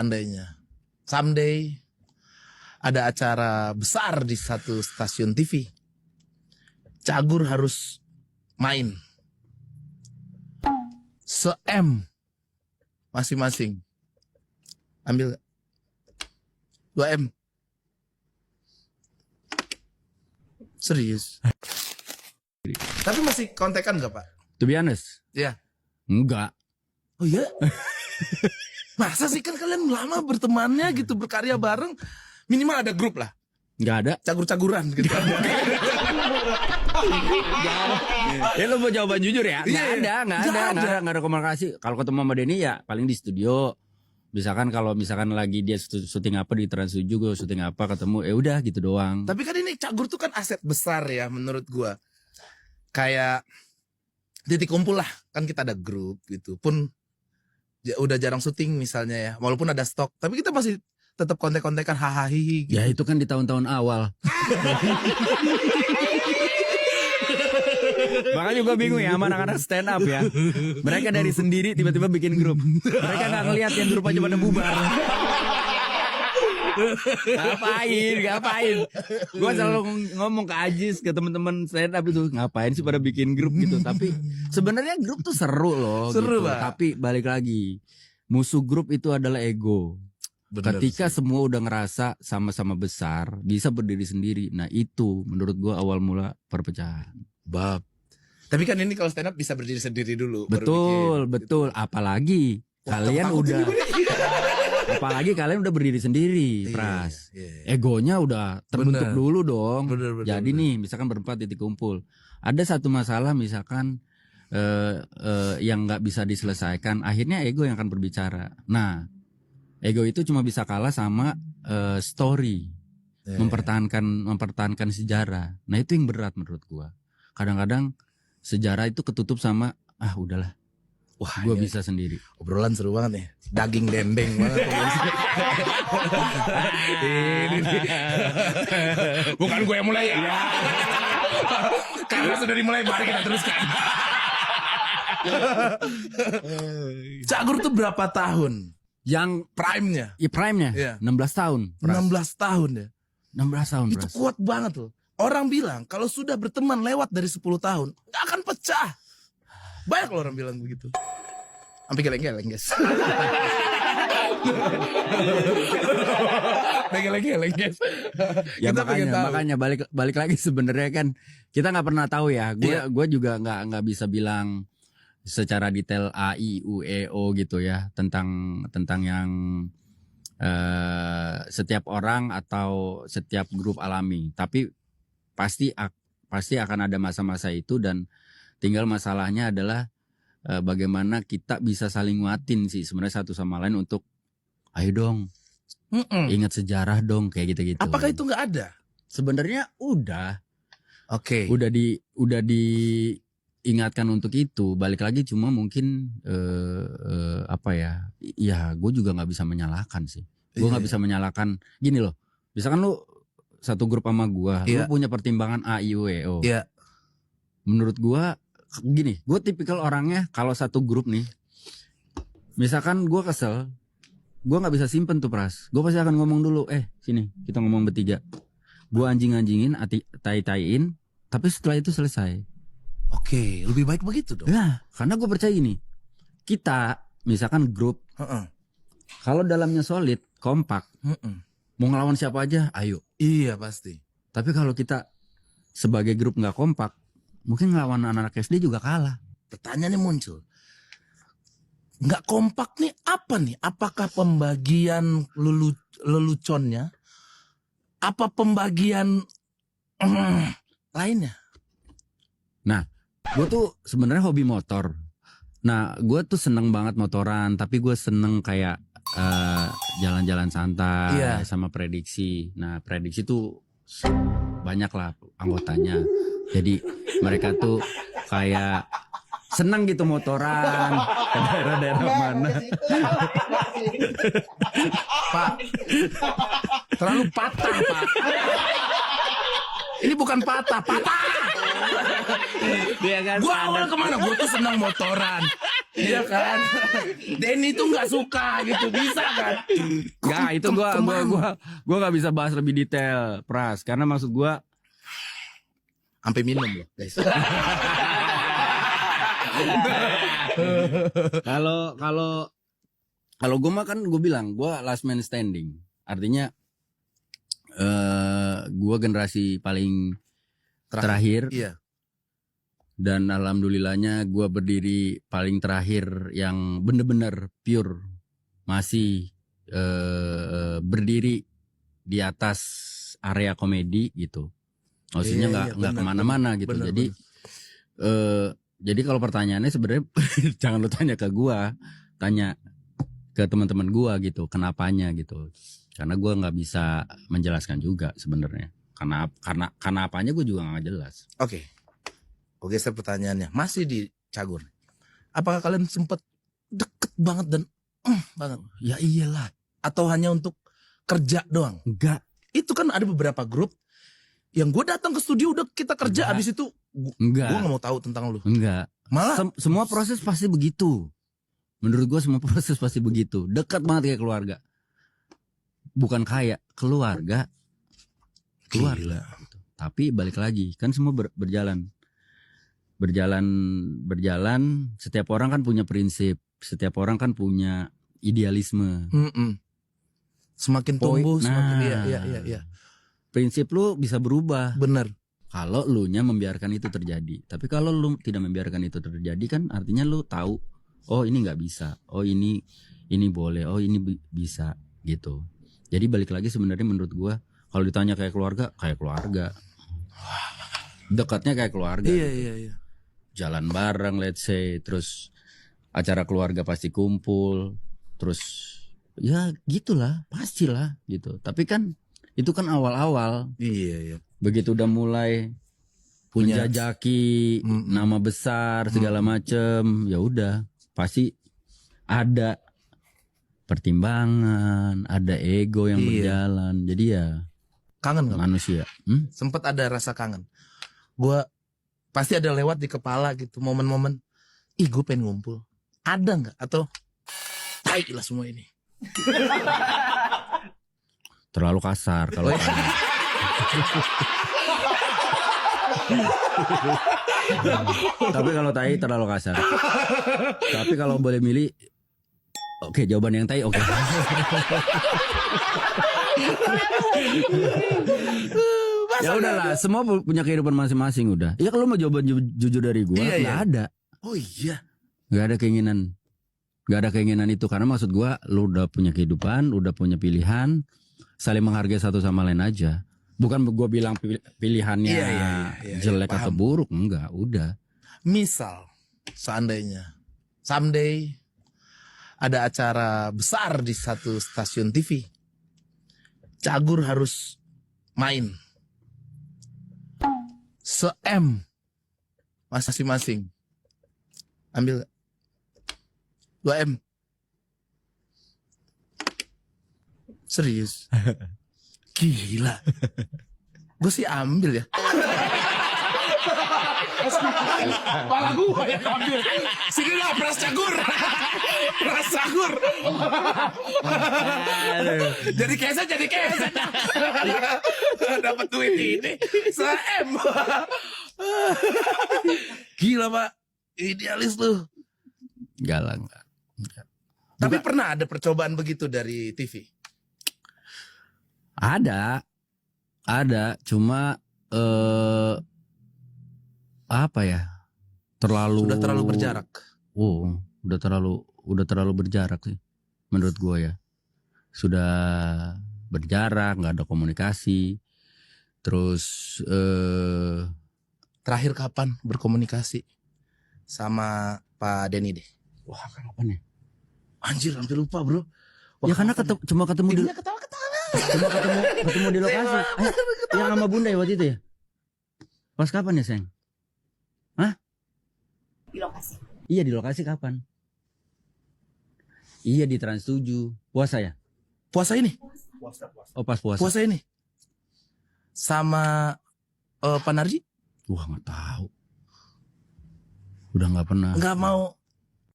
Andainya someday ada acara besar di satu stasiun TV, Cagur harus main se-M masing-masing. Ambil 2M. Serius. Tapi masih kontekan gak, Pak? To be honest, Ya. enggak. Oh iya? Masa sih, kan kalian lama bertemannya gitu, berkarya bareng. Minimal ada grup lah, Enggak ada. cagur-caguran gitu. Ya lo mau jawaban jujur ya? Iya, Nggak ada komunikasi. Kalau ketemu sama Denny ya paling di studio. Misalkan kalau lagi dia syuting apa di Trans 7, gue syuting apa ketemu, udah gitu doang. Tapi kan ini Cagur tuh kan aset besar ya menurut gua. Kayak titik kumpul lah, kan kita ada grup gitu. Pun udah jarang syuting misalnya ya, walaupun ada stok, tapi kita masih tetap kontek-kontekan hahaha gitu. Ya itu kan di tahun-tahun awal. Makanya gue bingung ya sama anak-anak stand up ya. Mereka dari sendiri tiba-tiba bikin grup. Mereka gak ngeliat yang grup aja pada bubar. Ngapain? Gue selalu ngomong ke Ajis, ke teman-teman stand up itu, ngapain sih pada bikin grup gitu. Tapi sebenarnya grup tuh seru loh. Seru, gitu. Pak. Tapi balik lagi, musuh grup itu adalah ego. Bener Ketika sih. semua udah ngerasa sama-sama besar, bisa berdiri sendiri. Nah itu menurut gue awal mula perpecahan. Bab. Tapi kan ini kalau stand up bisa berdiri sendiri dulu. baru bikin. Betul. Apalagi kalian Takut udah, ini gue. apalagi kalian udah berdiri sendiri, Iya, Pras. iya. Egonya udah terbentuk Bener. dulu dong. Bener, Jadi bener. nih, misalkan berempat titik kumpul, ada satu masalah misalkan yang nggak bisa diselesaikan, akhirnya ego yang akan berbicara. Nah, ego itu cuma bisa kalah sama story, Iya. mempertahankan sejarah. Nah itu yang berat menurut gua. Kadang-kadang sejarah itu ketutup sama udahlah, Wah, gua ini bisa sendiri. obrolan seru banget nih. Daging dendeng banget. Ini nih. Bukan gue yang mulai ya. Karena sudah dimulai, mari kita teruskan. Cagur tuh berapa tahun Yang prime-nya? prime-nya Iya. 16 tahun. Pras. 16 tahun ya. 16 tahun, Itu Pras. kuat banget loh. Orang bilang kalau sudah berteman lewat dari 10 tahun gak akan pecah. Banyak loh orang bilang begitu. Sampai geleng-geleng guys. Geleng-geleng guys. Ya Kita pengen tahu. makanya balik lagi sebenarnya kan kita nggak pernah tahu ya. Gue juga nggak bisa bilang secara detail A I U E O gitu ya tentang yang setiap orang atau setiap grup alami. Tapi pasti akan ada masa-masa itu, dan tinggal masalahnya adalah bagaimana kita bisa saling nguatin sih sebenarnya satu sama lain untuk ayo dong ingat sejarah dong kayak gitu-gitu. Apakah itu nggak ada? Sebenarnya udah Oke. udah diingatkan untuk itu. Balik lagi cuma mungkin apa ya? Ya gue juga nggak bisa menyalahkan sih. Gue nggak bisa menyalahkan. Gini loh, misalkan lu satu grup sama gua, lu punya pertimbangan A I U E O. Iya. Menurut gua gini, gue tipikal orangnya kalau satu grup nih, misalkan gua kesel, gua nggak bisa simpen tuh, Pras. Gua pasti akan ngomong dulu, sini kita ngomong bertiga. Gua anjing-anjingin, tai-taiin, tapi setelah itu selesai. Oke, lebih baik begitu dong. Nah, karena gue percaya ini, kita misalkan grup, kalau dalamnya solid, kompak, mau ngelawan siapa aja, ayo. Iya pasti. Tapi kalau kita sebagai grup nggak kompak, mungkin ngelawan anak-anak SD juga kalah. Pertanyaannya muncul. Nggak kompak nih apa nih? Apakah pembagian leluconnya? Apa pembagian lainnya? Nah, gue tuh sebenarnya hobi motor. Nah, gue tuh seneng banget motoran, tapi gue seneng kayak jalan-jalan santai sama prediksi. Nah, prediksi tuh banyak lah anggotanya. Jadi mereka tuh kayak seneng gitu motoran ke daerah-daerah mana. Pak, terlalu patah Pak. Ini bukan patah. Dia kan Gua awal kemana? Gua tuh senang motoran. Iya kan? Denny tuh nggak suka gitu, bisa kan? Nggak, itu gua nggak bisa bahas lebih detail, Pras, karena maksud gua Sampai minum loh, guys. Kalau gue mah kan gue bilang gue last man standing, artinya gue generasi paling terakhir. Iya. Dan alhamdulillahnya gue berdiri paling terakhir yang bener-bener pure, masih berdiri di atas area komedi gitu. Maksudnya nggak kemana-mana gitu. Bener, Jadi kalau pertanyaannya sebenarnya jangan lu tanya ke gua, tanya ke teman-teman gua gitu, kenapanya gitu. Karena gua nggak bisa menjelaskan juga sebenarnya. Karena apanya gua juga nggak jelas. Oke, geser pertanyaannya. Masih di Cagur. Apakah kalian sempat deket banget dan banget? Ya iyalah. Atau hanya untuk kerja doang? Enggak. Itu kan ada beberapa grup yang gue datang ke studio udah kita kerja, Enggak. abis itu gue Enggak. gak mau tahu tentang lu. Enggak. Malah Semua proses pasti begitu. Menurut gua semua proses pasti begitu. Dekat banget kayak keluarga. Bukan kayak keluarga. Gila. Gitu. Tapi balik lagi, kan semua berjalan. Berjalan. Setiap orang kan punya prinsip. Setiap orang kan punya idealisme. Semakin tumbuh, semakin iya. Prinsip lu bisa berubah. Bener. Kalau lu nya membiarkan itu terjadi. Tapi kalau lu tidak membiarkan itu terjadi kan artinya lu tahu, oh ini nggak bisa, oh ini boleh, oh ini bisa gitu. Jadi balik lagi sebenarnya menurut gua kalau ditanya kayak keluarga, dekatnya kayak keluarga. Iya. Jalan bareng, let's say, terus acara keluarga pasti kumpul, terus ya gitulah, pastilah gitu. Tapi kan itu kan awal-awal. Iya. Begitu udah mulai Punya menjajaki nama besar segala macem, ya udah pasti ada pertimbangan, ada ego yang berjalan. Jadi ya kangen gak? manusia. Sempet ada rasa kangen. Gue pasti ada lewat di kepala gitu momen-momen. Ih gue pengen ngumpul. Ada nggak? Atau tai lah semua ini. Terlalu kasar kalau tapi kalau tai terlalu kasar. Tapi kalau boleh milih, oke, jawaban yang tai, oke. Ya udahlah, semua punya kehidupan masing-masing udah. Ya kalau mau jawaban jujur dari gua, nggak ada. Oh iya. Nggak ada keinginan. Nggak ada keinginan itu karena maksud gua, lu udah punya kehidupan, udah punya pilihan, saling menghargai satu sama lain aja. Bukan gue bilang pilihannya jelek atau buruk, enggak, udah. Misal, seandainya someday ada acara besar di satu stasiun TV, Cagur harus main se-M masing-masing. Ambil 2M. Serius. Gila. Gue sih ambil ya. Malah gue yang ambil. Sini lah Pras Cagur. Pras Cagur. Jadi keset. Dapat duit ini. Se-M. Gila Pak. Idealis lu. Enggak lah, enggak. Tapi pernah ada percobaan begitu dari TV? Ada, cuma apa ya? Sudah terlalu berjarak. Oh, udah terlalu berjarak sih, menurut gue ya. Sudah berjarak, nggak ada komunikasi. Terus terakhir kapan berkomunikasi sama Pak Denny deh? Wah, kapan ya? Anjir, hampir lupa bro. Wah, ya karena cuma ketemu di cuma ketemu di lokasi. Yang sama Bunda ya waktu itu ya? Pas kapan ya, Seng? Hah? Di lokasi. Iya, di lokasi kapan? Iya, di Trans 7. Puasa ya? Puasa ini? Oh, pas puasa. Puasa ini. Sama Panarji Wah nggak tahu. Udah nggak pernah. nggak mau